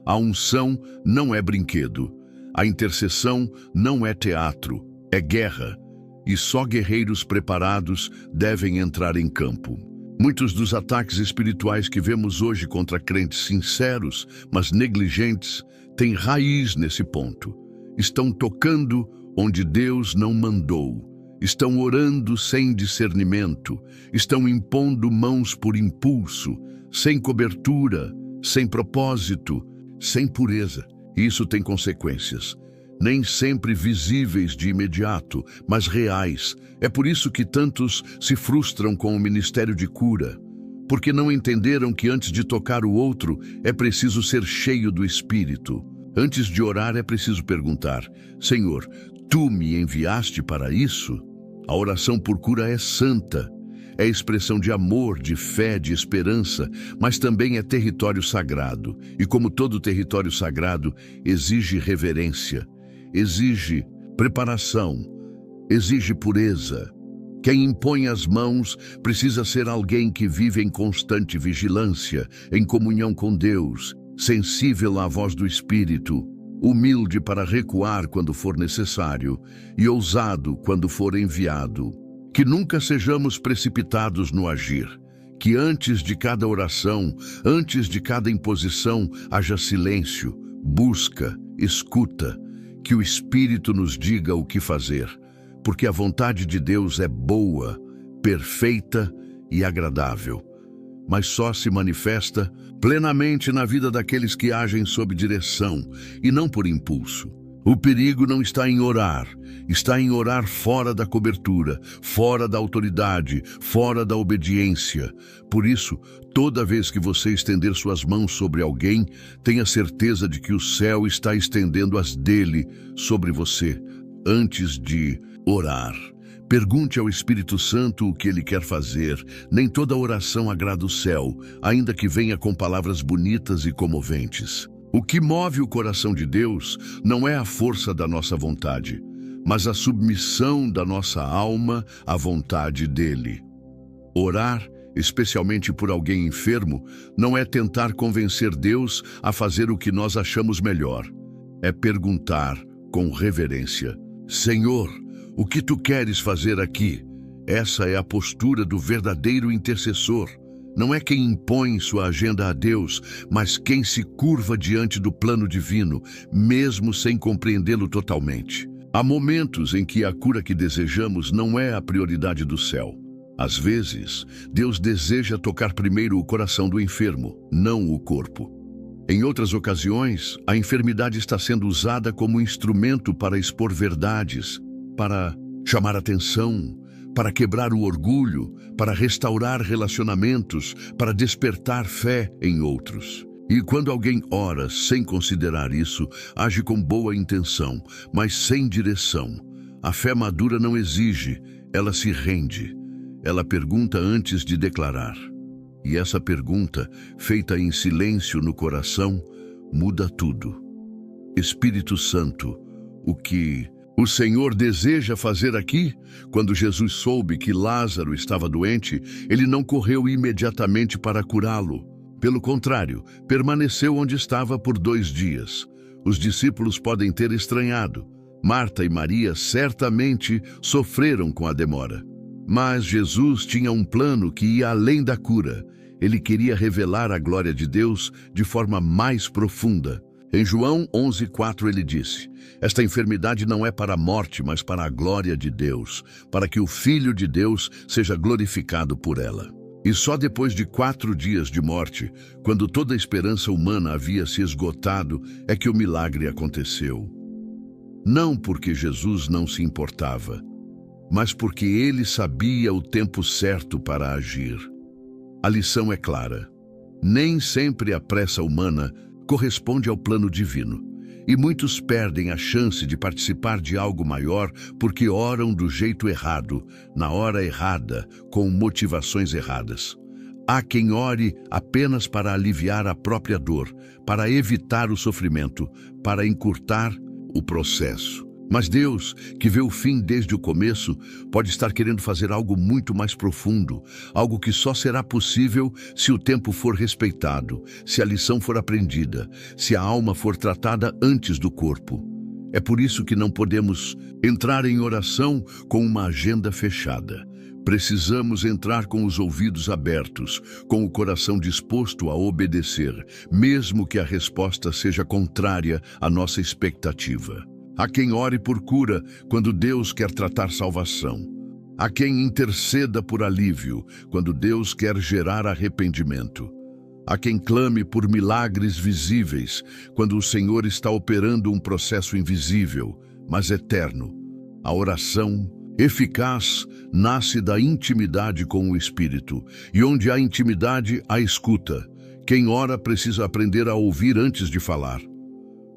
A unção não é brinquedo. A intercessão não é teatro, é guerra. E só guerreiros preparados devem entrar em campo. Muitos dos ataques espirituais que vemos hoje contra crentes sinceros, mas negligentes, têm raiz nesse ponto. Estão tocando onde Deus não mandou. Estão orando sem discernimento. Estão impondo mãos por impulso, sem cobertura, sem propósito, sem pureza. Isso tem consequências. nem sempre visíveis de imediato, mas reais. É por isso que tantos se frustram com o ministério de cura, porque não entenderam que antes de tocar o outro é preciso ser cheio do Espírito. Antes de orar é preciso perguntar: Senhor, Tu me enviaste para isso? A oração por cura é santa. É expressão de amor, de fé, de esperança, mas também é território sagrado. E como todo território sagrado, exige reverência, exige preparação, exige pureza. Quem impõe as mãos precisa ser alguém que vive em constante vigilância, em comunhão com Deus, sensível à voz do Espírito, humilde para recuar quando for necessário e ousado quando for enviado. Que nunca sejamos precipitados no agir. Que antes de cada oração, antes de cada imposição, haja silêncio, busca, escuta. Que o Espírito nos diga o que fazer, porque a vontade de Deus é boa, perfeita e agradável, mas só se manifesta plenamente na vida daqueles que agem sob direção e não por impulso. O perigo não está em orar, está em orar fora da cobertura, fora da autoridade, fora da obediência. Por isso, toda vez que você estender suas mãos sobre alguém, tenha certeza de que o céu está estendendo as dele sobre você. Antes de orar, pergunte ao Espírito Santo o que ele quer fazer. Nem toda oração agrada o céu, ainda que venha com palavras bonitas e comoventes. O que move o coração de Deus não é a força da nossa vontade, mas a submissão da nossa alma à vontade dele. Orar, especialmente por alguém enfermo, não é tentar convencer Deus a fazer o que nós achamos melhor. É perguntar com reverência: Senhor, o que Tu queres fazer aqui? Essa é a postura do verdadeiro intercessor. Não é quem impõe sua agenda a Deus, mas quem se curva diante do plano divino, mesmo sem compreendê-lo totalmente. Há momentos em que a cura que desejamos não é a prioridade do céu. Às vezes, Deus deseja tocar primeiro o coração do enfermo, não o corpo. Em outras ocasiões, a enfermidade está sendo usada como instrumento para expor verdades, para chamar atenção, para quebrar o orgulho, para restaurar relacionamentos, para despertar fé em outros. E quando alguém ora sem considerar isso, age com boa intenção, mas sem direção. A fé madura não exige, ela se rende. Ela pergunta antes de declarar. E essa pergunta, feita em silêncio no coração, muda tudo. Espírito Santo, o que o Senhor deseja fazer aqui? Quando Jesus soube que Lázaro estava doente, ele não correu imediatamente para curá-lo. Pelo contrário, permaneceu onde estava por 2 dias. Os discípulos podem ter estranhado. Marta e Maria certamente sofreram com a demora. Mas Jesus tinha um plano que ia além da cura. Ele queria revelar a glória de Deus de forma mais profunda. Em João 11:4 ele disse: Esta enfermidade não é para a morte, mas para a glória de Deus, para que o Filho de Deus seja glorificado por ela. E só depois de 4 dias de morte, quando toda a esperança humana havia se esgotado, é que o milagre aconteceu. Não porque Jesus não se importava, mas porque ele sabia o tempo certo para agir. A lição é clara. Nem sempre a pressa humana corresponde ao plano divino, e muitos perdem a chance de participar de algo maior porque oram do jeito errado, na hora errada, com motivações erradas. Há quem ore apenas para aliviar a própria dor, para evitar o sofrimento, para encurtar o processo. Mas Deus, que vê o fim desde o começo, pode estar querendo fazer algo muito mais profundo, algo que só será possível se o tempo for respeitado, se a lição for aprendida, se a alma for tratada antes do corpo. É por isso que não podemos entrar em oração com uma agenda fechada. Precisamos entrar com os ouvidos abertos, com o coração disposto a obedecer, mesmo que a resposta seja contrária à nossa expectativa. Há quem ore por cura quando Deus quer tratar salvação. Há quem interceda por alívio quando Deus quer gerar arrependimento. Há quem clame por milagres visíveis, quando o Senhor está operando um processo invisível, mas eterno. A oração eficaz nasce da intimidade com o Espírito, e onde há intimidade, há escuta. Quem ora precisa aprender a ouvir antes de falar,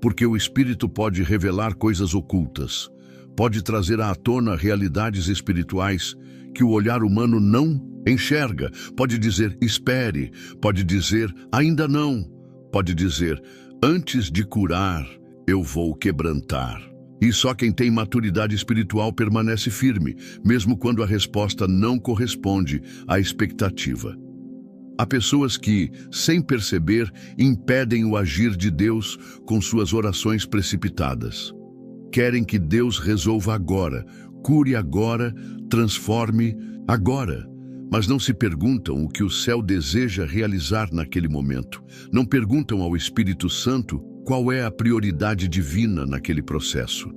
porque o Espírito pode revelar coisas ocultas, pode trazer à tona realidades espirituais que o olhar humano não enxerga. Pode dizer, espere, pode dizer, ainda não, pode dizer, antes de curar, eu vou quebrantar. E só quem tem maturidade espiritual permanece firme, mesmo quando a resposta não corresponde à expectativa. Há pessoas que, sem perceber, impedem o agir de Deus com suas orações precipitadas. Querem que Deus resolva agora, cure agora, transforme agora. Mas não se perguntam o que o céu deseja realizar naquele momento. Não perguntam ao Espírito Santo qual é a prioridade divina naquele processo.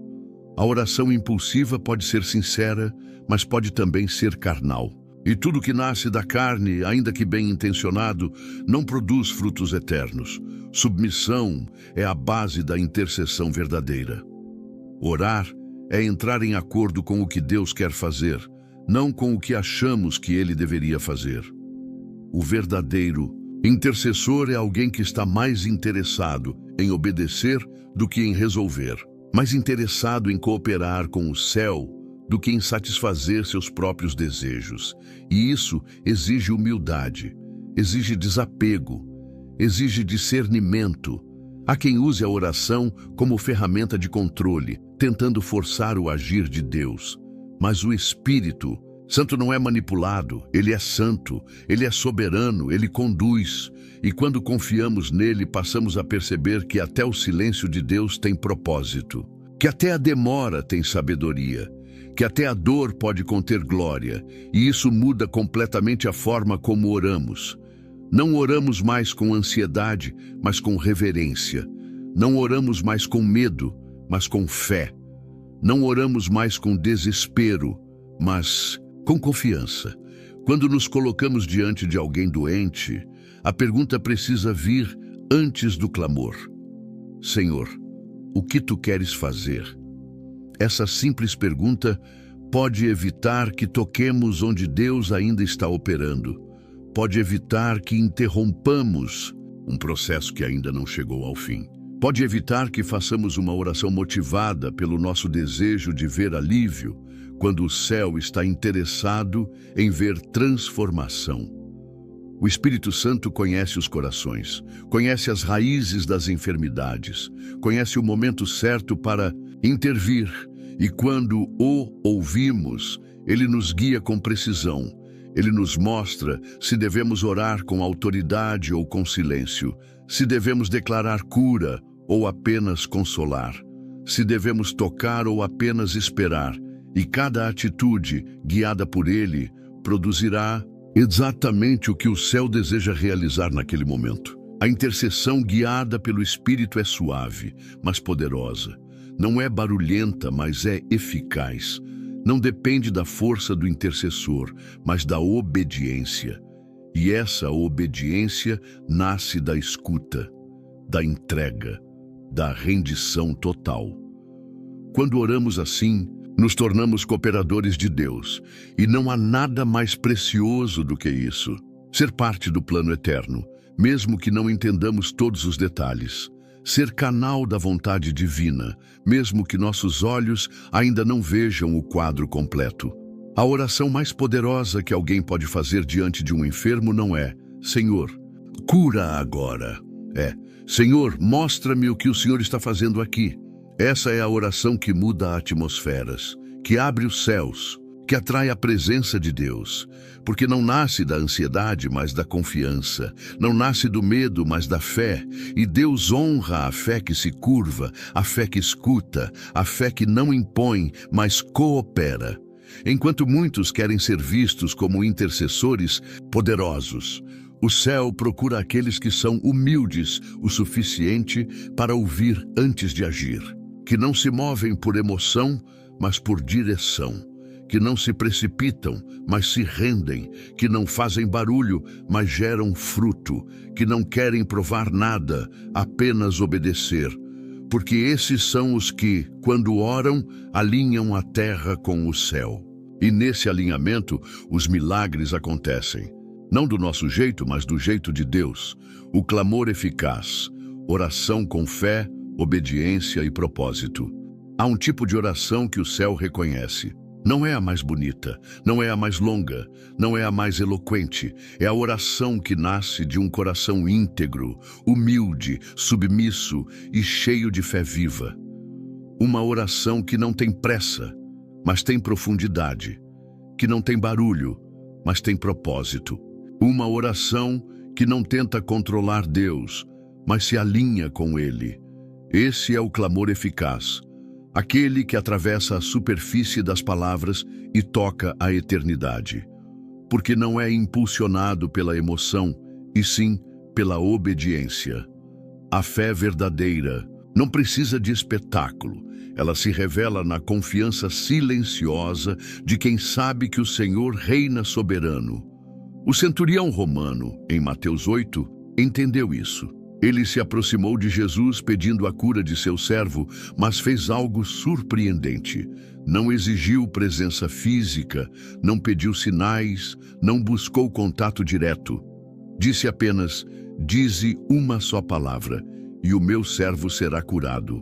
A oração impulsiva pode ser sincera, mas pode também ser carnal. E tudo que nasce da carne, ainda que bem intencionado, não produz frutos eternos. Submissão é a base da intercessão verdadeira. Orar é entrar em acordo com o que Deus quer fazer, não com o que achamos que ele deveria fazer. O verdadeiro intercessor é alguém que está mais interessado em obedecer do que em resolver, mais interessado em cooperar com o céu do que em satisfazer seus próprios desejos. E isso exige humildade, exige desapego, exige discernimento. Há quem use a oração como ferramenta de controle, tentando forçar o agir de Deus. Mas o Espírito Santo não é manipulado, ele é santo, ele é soberano, ele conduz. E quando confiamos nele, passamos a perceber que até o silêncio de Deus tem propósito, que até a demora tem sabedoria, que até a dor pode conter glória, e isso muda completamente a forma como oramos. Não oramos mais com ansiedade, mas com reverência. Não oramos mais com medo, mas com fé. Não oramos mais com desespero, mas com confiança. Quando nos colocamos diante de alguém doente, a pergunta precisa vir antes do clamor. Senhor, o que tu queres fazer? Essa simples pergunta pode evitar que toquemos onde Deus ainda está operando. Pode evitar que interrompamos um processo que ainda não chegou ao fim. Pode evitar que façamos uma oração motivada pelo nosso desejo de ver alívio, quando o céu está interessado em ver transformação. O Espírito Santo conhece os corações, conhece as raízes das enfermidades, conhece o momento certo para intervir, e quando o ouvimos, ele nos guia com precisão. Ele nos mostra se devemos orar com autoridade ou com silêncio, se devemos declarar cura ou apenas consolar, se devemos tocar ou apenas esperar, e cada atitude, guiada por ele, produzirá exatamente o que o céu deseja realizar naquele momento. A intercessão guiada pelo Espírito é suave, mas poderosa. Não é barulhenta, mas é eficaz. Não depende da força do intercessor, mas da obediência. E essa obediência nasce da escuta, da entrega, da rendição total. Quando oramos assim, nos tornamos cooperadores de Deus, e não há nada mais precioso do que isso. Ser parte do plano eterno, mesmo que não entendamos todos os detalhes. Ser canal da vontade divina, mesmo que nossos olhos ainda não vejam o quadro completo. A oração mais poderosa que alguém pode fazer diante de um enfermo não é: Senhor, cura agora. É: Senhor, mostra-me o que o Senhor está fazendo aqui. Essa é a oração que muda atmosferas, que abre os céus, que atrai a presença de Deus, porque não nasce da ansiedade, mas da confiança, não nasce do medo, mas da fé, e Deus honra a fé que se curva, a fé que escuta, a fé que não impõe, mas coopera. Enquanto muitos querem ser vistos como intercessores poderosos, o céu procura aqueles que são humildes o suficiente para ouvir antes de agir, que não se movem por emoção, mas por direção, que não se precipitam, mas se rendem, que não fazem barulho, mas geram fruto, que não querem provar nada, apenas obedecer. Porque esses são os que, quando oram, alinham a terra com o céu. E nesse alinhamento, os milagres acontecem. Não do nosso jeito, mas do jeito de Deus. O clamor eficaz, oração com fé, obediência e propósito. Há um tipo de oração que o céu reconhece. Não é a mais bonita, não é a mais longa, não é a mais eloquente. É a oração que nasce de um coração íntegro, humilde, submisso e cheio de fé viva. Uma oração que não tem pressa, mas tem profundidade. Que não tem barulho, mas tem propósito. Uma oração que não tenta controlar Deus, mas se alinha com Ele. Esse é o clamor eficaz. Aquele que atravessa a superfície das palavras e toca a eternidade. Porque não é impulsionado pela emoção, e sim pela obediência. A fé verdadeira não precisa de espetáculo. Ela se revela na confiança silenciosa de quem sabe que o Senhor reina soberano. O centurião romano, em Mateus 8, entendeu isso. Ele se aproximou de Jesus pedindo a cura de seu servo, mas fez algo surpreendente. Não exigiu presença física, não pediu sinais, não buscou contato direto. Disse apenas: "Dize uma só palavra, e o meu servo será curado."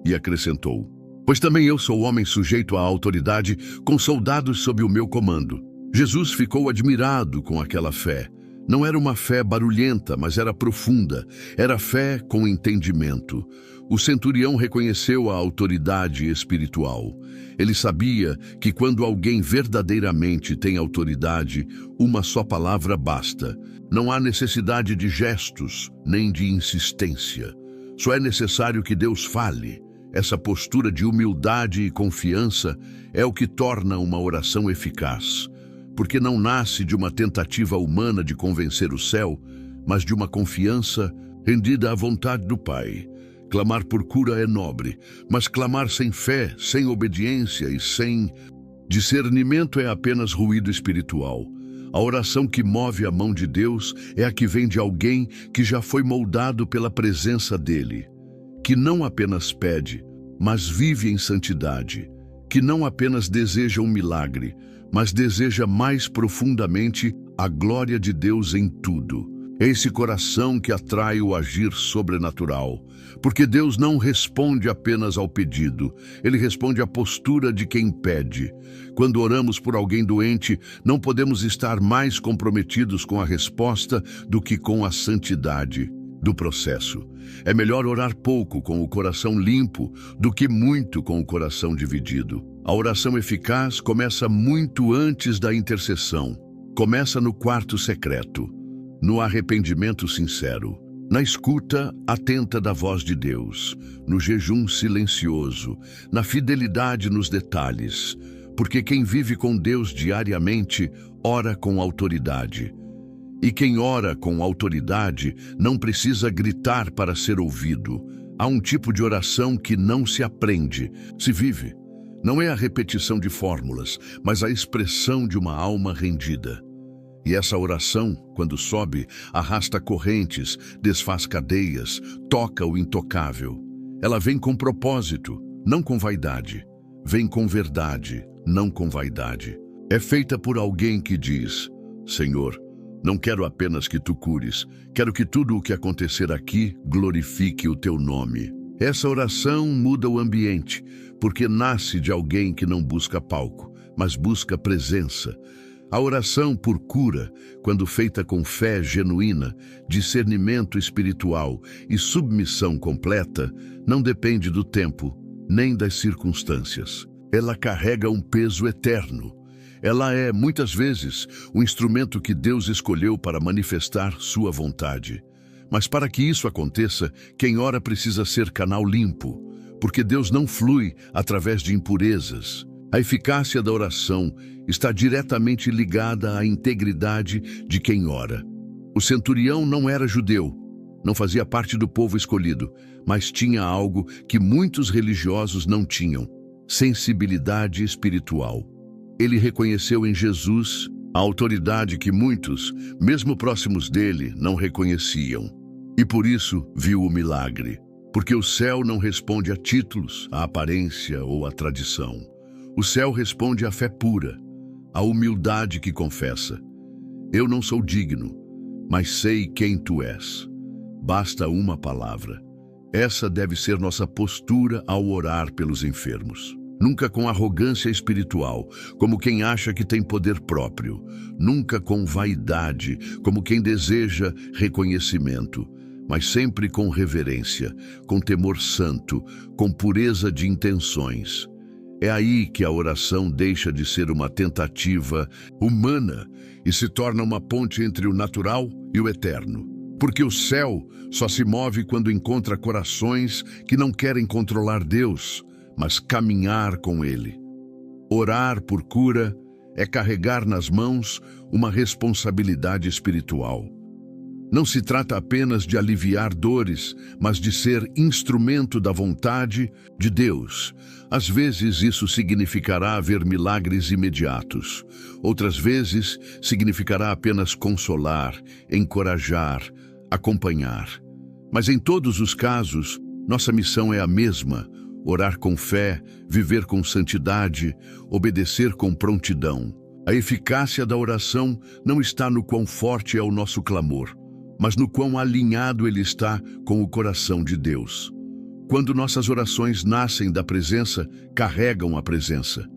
E acrescentou: "Pois também eu sou homem sujeito à autoridade, com soldados sob o meu comando." Jesus ficou admirado com aquela fé. Não era uma fé barulhenta, mas era profunda. Era fé com entendimento. O centurião reconheceu a autoridade espiritual. Ele sabia que quando alguém verdadeiramente tem autoridade, uma só palavra basta. Não há necessidade de gestos, nem de insistência. Só é necessário que Deus fale. Essa postura de humildade e confiança é o que torna uma oração eficaz. Porque não nasce de uma tentativa humana de convencer o céu, mas de uma confiança rendida à vontade do Pai. Clamar por cura é nobre, mas clamar sem fé, sem obediência e sem discernimento é apenas ruído espiritual. A oração que move a mão de Deus é a que vem de alguém que já foi moldado pela presença dele, que não apenas pede, mas vive em santidade, que não apenas deseja um milagre, mas deseja mais profundamente a glória de Deus em tudo. É esse coração que atrai o agir sobrenatural, porque Deus não responde apenas ao pedido, Ele responde à postura de quem pede. Quando oramos por alguém doente, não podemos estar mais comprometidos com a resposta do que com a santidade do processo. É melhor orar pouco com o coração limpo do que muito com o coração dividido. A oração eficaz começa muito antes da intercessão. Começa no quarto secreto, no arrependimento sincero, na escuta atenta da voz de Deus, no jejum silencioso, na fidelidade nos detalhes. Porque quem vive com Deus diariamente, ora com autoridade. E quem ora com autoridade não precisa gritar para ser ouvido. Há um tipo de oração que não se aprende, se vive. Não é a repetição de fórmulas, mas a expressão de uma alma rendida. E essa oração, quando sobe, arrasta correntes, desfaz cadeias, toca o intocável. Ela vem com propósito, não com vaidade. Vem com verdade, não com vaidade. É feita por alguém que diz: "Senhor, não quero apenas que tu cures, quero que tudo o que acontecer aqui glorifique o teu nome." Essa oração muda o ambiente, porque nasce de alguém que não busca palco, mas busca presença. A oração por cura, quando feita com fé genuína, discernimento espiritual e submissão completa, não depende do tempo, nem das circunstâncias. Ela carrega um peso eterno. Ela é, muitas vezes, o instrumento que Deus escolheu para manifestar sua vontade. Mas para que isso aconteça, quem ora precisa ser canal limpo, porque Deus não flui através de impurezas. A eficácia da oração está diretamente ligada à integridade de quem ora. O centurião não era judeu, não fazia parte do povo escolhido, mas tinha algo que muitos religiosos não tinham: sensibilidade espiritual. ele reconheceu em Jesus a autoridade que muitos, mesmo próximos dele, não reconheciam. E por isso viu o milagre. Porque o céu não responde a títulos, à aparência ou à tradição. O céu responde à fé pura, à humildade que confessa: eu não sou digno, mas sei quem tu és. Basta uma palavra. Essa deve ser nossa postura ao orar pelos enfermos. Nunca com arrogância espiritual, como quem acha que tem poder próprio. Nunca com vaidade, como quem deseja reconhecimento. Mas sempre com reverência, com temor santo, com pureza de intenções. É aí que a oração deixa de ser uma tentativa humana e se torna uma ponte entre o natural e o eterno. Porque o céu só se move quando encontra corações que não querem controlar Deus, mas caminhar com Ele. Orar por cura é carregar nas mãos uma responsabilidade espiritual. Não se trata apenas de aliviar dores, mas de ser instrumento da vontade de Deus. Às vezes isso significará ver milagres imediatos. Outras vezes significará apenas consolar, encorajar, acompanhar. Mas em todos os casos, nossa missão é a mesma: orar com fé, viver com santidade, obedecer com prontidão. A eficácia da oração não está no quão forte é o nosso clamor, mas no quão alinhado ele está com o coração de Deus. Quando nossas orações nascem da presença, carregam a presença.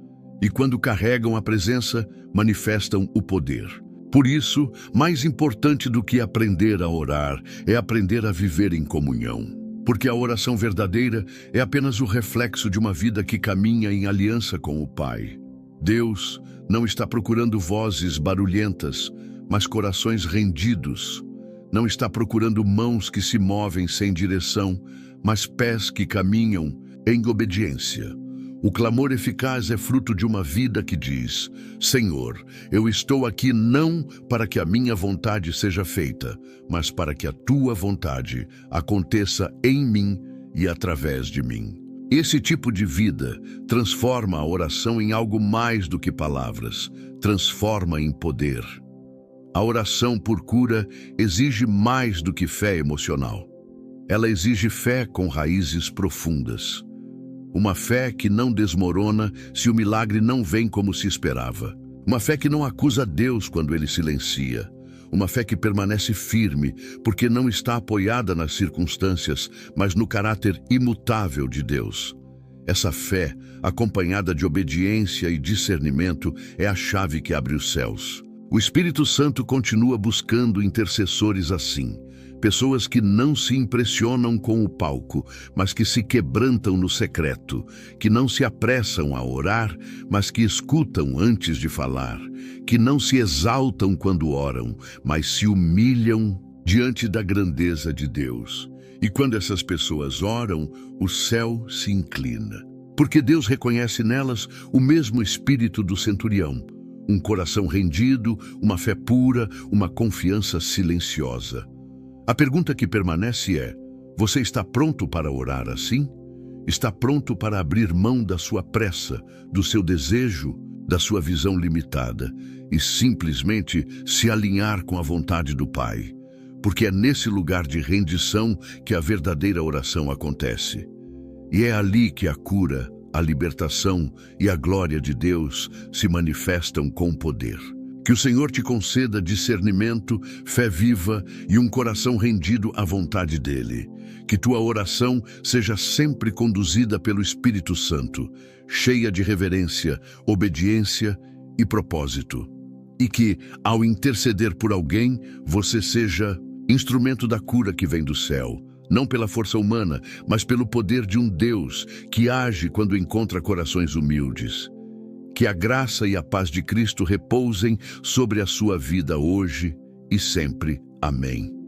E quando carregam a presença, manifestam o poder. Por isso, mais importante do que aprender a orar, é aprender a viver em comunhão. Porque a oração verdadeira é apenas o reflexo de uma vida que caminha em aliança com o Pai. Deus não está procurando vozes barulhentas, mas corações rendidos. Não está procurando mãos que se movem sem direção, mas pés que caminham em obediência. O clamor eficaz é fruto de uma vida que diz: Senhor, eu estou aqui não para que a minha vontade seja feita, mas para que a tua vontade aconteça em mim e através de mim. Esse tipo de vida transforma a oração em algo mais do que palavras, transforma em poder. A oração por cura exige mais do que fé emocional. Ela exige fé com raízes profundas. Uma fé que não desmorona se o milagre não vem como se esperava. Uma fé que não acusa Deus quando ele silencia. Uma fé que permanece firme, porque não está apoiada nas circunstâncias, mas no caráter imutável de Deus. Essa fé, acompanhada de obediência e discernimento, é a chave que abre os céus. O Espírito Santo continua buscando intercessores assim, pessoas que não se impressionam com o palco, mas que se quebrantam no secreto, que não se apressam a orar, mas que escutam antes de falar, que não se exaltam quando oram, mas se humilham diante da grandeza de Deus. E quando essas pessoas oram, o céu se inclina, porque Deus reconhece nelas o mesmo espírito do centurião. Um coração rendido, uma fé pura, uma confiança silenciosa. A pergunta que permanece é: você está pronto para orar assim? Está pronto para abrir mão da sua pressa, do seu desejo, da sua visão limitada e simplesmente se alinhar com a vontade do Pai? Porque é nesse lugar de rendição que a verdadeira oração acontece. E é ali que a cura, a libertação e a glória de Deus se manifestam com poder. Que o Senhor te conceda discernimento, fé viva e um coração rendido à vontade dEle. Que tua oração seja sempre conduzida pelo Espírito Santo, cheia de reverência, obediência e propósito. E que, ao interceder por alguém, você seja instrumento da cura que vem do céu. Não pela força humana, mas pelo poder de um Deus que age quando encontra corações humildes. Que a graça e a paz de Cristo repousem sobre a sua vida hoje e sempre. Amém.